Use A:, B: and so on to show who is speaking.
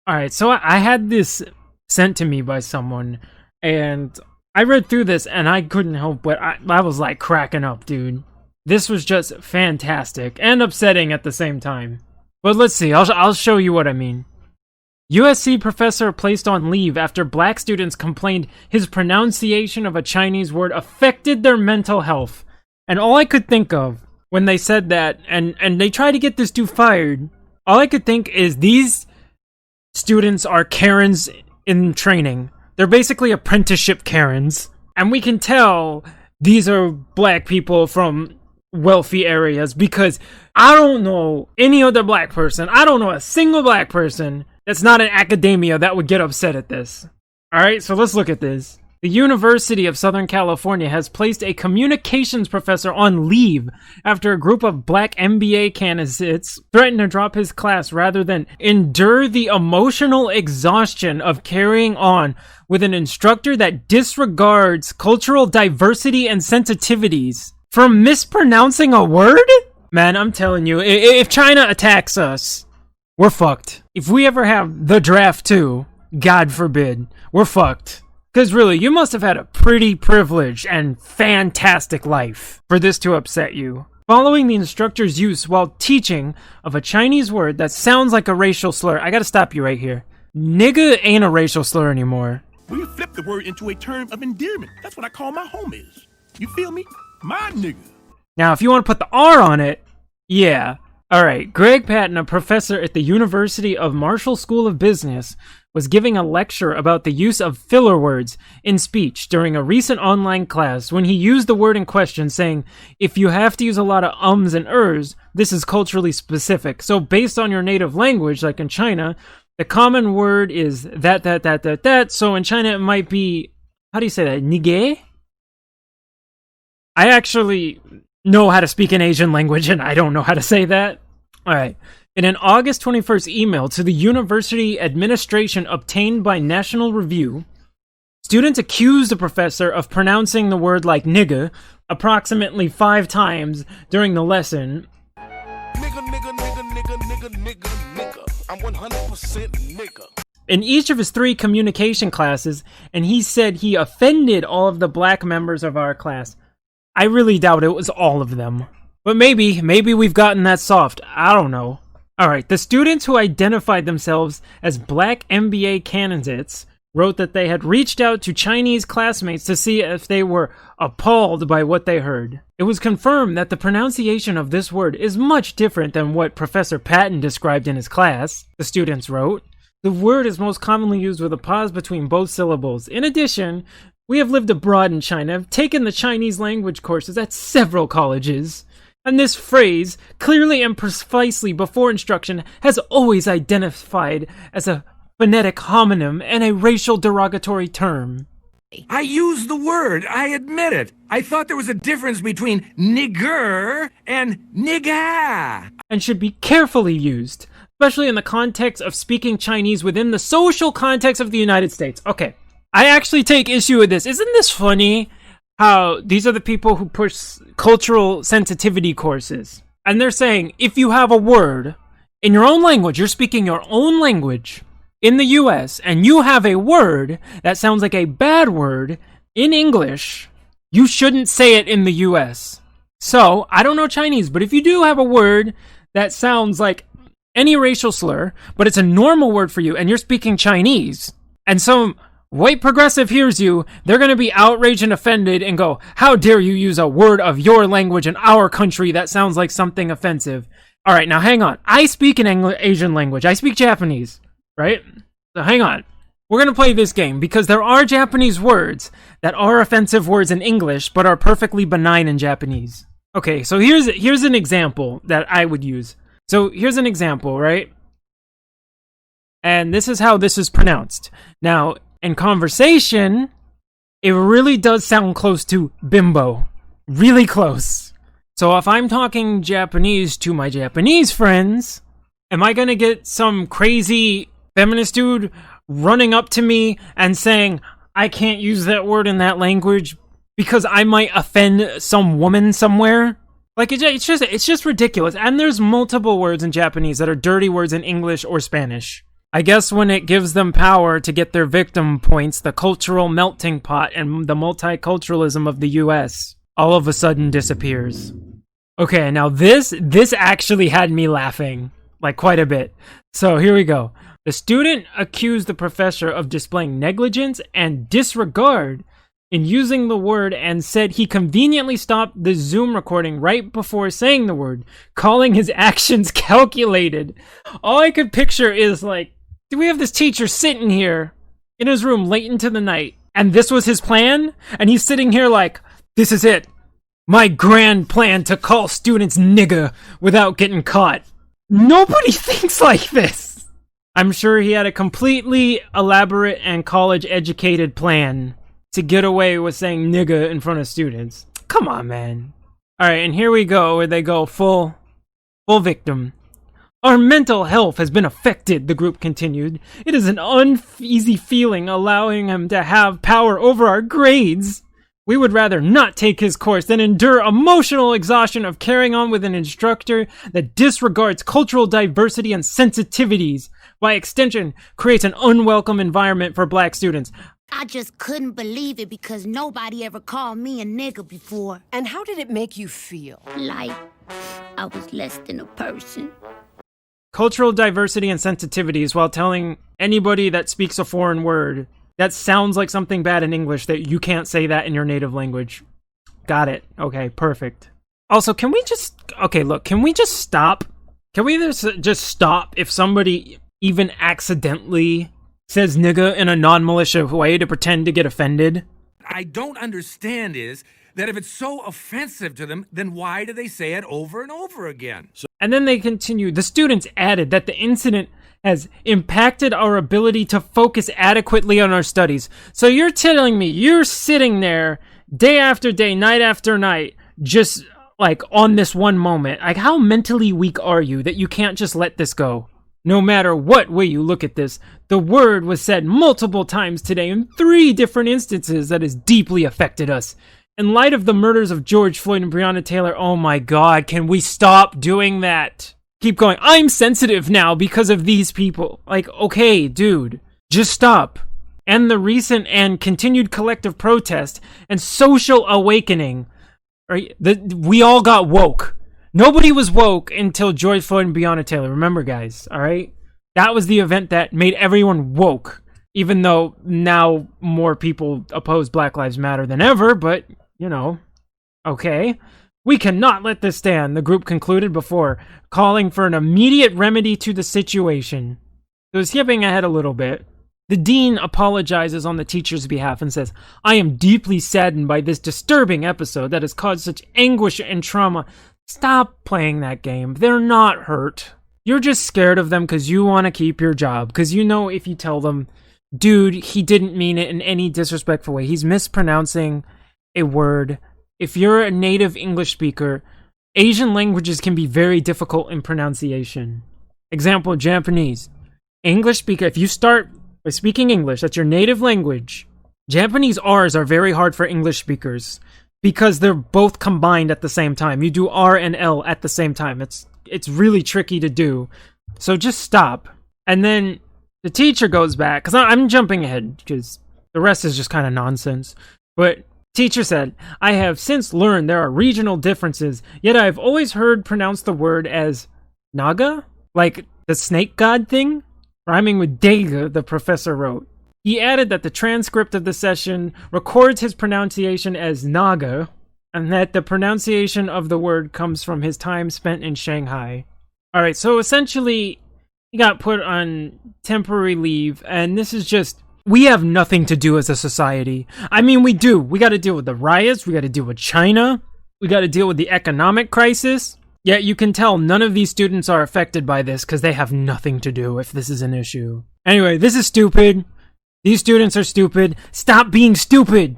A: All right, so I had this sent to me by someone, and I read through this, and I couldn't help but I was like cracking up, dude. This was just fantastic and upsetting at the same time. But let's see, I'll show you what I mean. USC professor placed on leave after black students complained his pronunciation of a Chinese word affected their mental health. And all I could think of when they said that, and they tried to get this dude fired, all I could think is these students are Karens in training. They're basically apprenticeship Karens. And we can tell these are black people from wealthy areas because I don't know any other black person. I don't know a single black person that's not in academia that would get upset at this. Alright, so let's look at this. The University of Southern California has placed a communications professor on leave after a group of black MBA candidates threatened to drop his class rather than endure the emotional exhaustion of carrying on with an instructor that disregards cultural diversity and sensitivities. For mispronouncing a word? Man, I'm telling you, if China attacks us, we're fucked. If we ever have the draft 2, God forbid, we're fucked. Because really, you must have had a pretty privileged and fantastic life for this to upset you. Following the instructor's use while teaching of a Chinese word that sounds like a racial slur. I gotta stop you right here. Nigga ain't a racial slur anymore.
B: We flip the word into a term of endearment. That's what I call my homies. You feel me? My nigga.
A: Now, if you want to put the R on it, yeah. Alright, Greg Patton, a professor at the University of Marshall School of Business, was giving a lecture about the use of filler words in speech during a recent online class when he used the word in question, saying, if you have to use a lot of ums and ers, this is culturally specific. So based on your native language, like in China, the common word is that. So in China, it might be, how do you say that? Nige? I actually know how to speak an Asian language, and I don't know how to say that. All right. In an August 21st email to the university administration obtained by National Review, students accused the professor of pronouncing the word like nigga approximately 5 times during the lesson.
B: Nigga. I'm 100% nigga.
A: In each of his 3 communication classes, and he said he offended all of the black members of our class. I really doubt it was all of them. But maybe we've gotten that soft. I don't know. Alright, the students who identified themselves as black MBA candidates wrote that they had reached out to Chinese classmates to see if they were appalled by what they heard. It was confirmed that the pronunciation of this word is much different than what Professor Patton described in his class, the students wrote. The word is most commonly used with a pause between both syllables. In addition, we have lived abroad in China, have taken the Chinese language courses at several colleges, and this phrase, clearly and precisely before instruction, has always identified as a phonetic homonym and a racial derogatory term.
C: I used the word, I admit it. I thought there was a difference between nigger and nigga.
A: And should be carefully used, especially in the context of speaking Chinese within the social context of the United States. Okay, I actually take issue with this. Isn't this funny? How these are the people who push cultural sensitivity courses. And they're saying, if you have a word in your own language, you're speaking your own language in the US, and you have a word that sounds like a bad word in English, you shouldn't say it in the US. So, I don't know Chinese, but if you do have a word that sounds like any racial slur, but it's a normal word for you, and you're speaking Chinese, and some white progressive hears you, they're going to be outraged and offended and go, how dare you use a word of your language in our country that sounds like something offensive. All right, now hang on. I speak an Asian language. I speak Japanese, right? So hang on. We're going to play this game because there are Japanese words that are offensive words in English but are perfectly benign in Japanese. Okay, so here's an example that I would use. So here's an example, right? And this is how this is pronounced. Now, in conversation, it really does sound close to bimbo. Really close. So if I'm talking Japanese to my Japanese friends, am I gonna get some crazy feminist dude running up to me and saying, I can't use that word in that language because I might offend some woman somewhere? Like, it's just ridiculous. And there's multiple words in Japanese that are dirty words in English or Spanish. I guess when it gives them power to get their victim points, the cultural melting pot and the multiculturalism of the US all of a sudden disappears. Okay, now this actually had me laughing, like quite a bit. So here we go. The student accused the professor of displaying negligence and disregard in using the word and said he conveniently stopped the Zoom recording right before saying the word, calling his actions calculated. All I could picture is like, do we have this teacher sitting here in his room late into the night, and this was his plan? And he's sitting here like, this is it. My grand plan to call students nigga without getting caught. Nobody thinks like this. I'm sure he had a completely elaborate and college-educated plan to get away with saying nigga in front of students. Come on, man. Alright, and here we go, where they go full victim. Our mental health has been affected, the group continued. It is an uneasy feeling allowing him to have power over our grades. We would rather not take his course than endure emotional exhaustion of carrying on with an instructor that disregards cultural diversity and sensitivities. By extension, creates an unwelcome environment for black students.
D: I just couldn't believe it because nobody ever called me a nigga before.
E: And how did it make you feel?
D: Like I was less than a person.
A: Cultural diversity and sensitivities while telling anybody that speaks a foreign word that sounds like something bad in English that you can't say that in your native language. Got it. Okay, perfect. Also, can we just stop? Can we just stop if somebody even accidentally says nigga in a non-malicious way to pretend to get offended?
C: I don't understand is that if it's so offensive to them, then why do they say it over and over again?
A: And then they continue. The students added that the incident has impacted our ability to focus adequately on our studies. So you're telling me you're sitting there day after day, night after night, just like on this one moment. Like, how mentally weak are you that you can't just let this go? No matter what way you look at this, the word was said multiple times today in 3 different instances that has deeply affected us. In light of the murders of George Floyd and Breonna Taylor, oh my God, can we stop doing that? Keep going. I'm sensitive now because of these people. Like, okay, dude, just stop. And the recent and continued collective protest and social awakening, right? We all got woke. Nobody was woke until George Floyd and Breonna Taylor. Remember, guys, all right? That was the event that made everyone woke, even though now more people oppose Black Lives Matter than ever, but, you know, okay. We cannot let this stand, the group concluded before calling for an immediate remedy to the situation. So skipping ahead a little bit, the dean apologizes on the teacher's behalf and says, I am deeply saddened by this disturbing episode that has caused such anguish and trauma. Stop playing that game. They're not hurt. You're just scared of them because you want to keep your job. Because you know if you tell them, dude, he didn't mean it in any disrespectful way. He's mispronouncing a word. If you're a native English speaker, Asian languages can be very difficult in pronunciation. Example, Japanese. English speaker, if you start by speaking English, that's your native language. Japanese R's are very hard for English speakers because they're both combined at the same time. You do R and L at the same time. It's really tricky to do. So just stop. And then the teacher goes back, because I'm jumping ahead because the rest is just kind of nonsense. But teacher said, I have since learned there are regional differences, yet I have always heard pronounced the word as Naga, like the snake god thing, rhyming with Dega, the professor wrote. He added that the transcript of the session records his pronunciation as Naga, and that the pronunciation of the word comes from his time spent in Shanghai. Alright, so essentially, he got put on temporary leave, and this is just, we have nothing to do as a society. I mean, we do. We got to deal with the riots. We got to deal with China. We got to deal with the economic crisis. Yet you can tell none of these students are affected by this because they have nothing to do if this is an issue. Anyway, this is stupid. These students are stupid. Stop being stupid.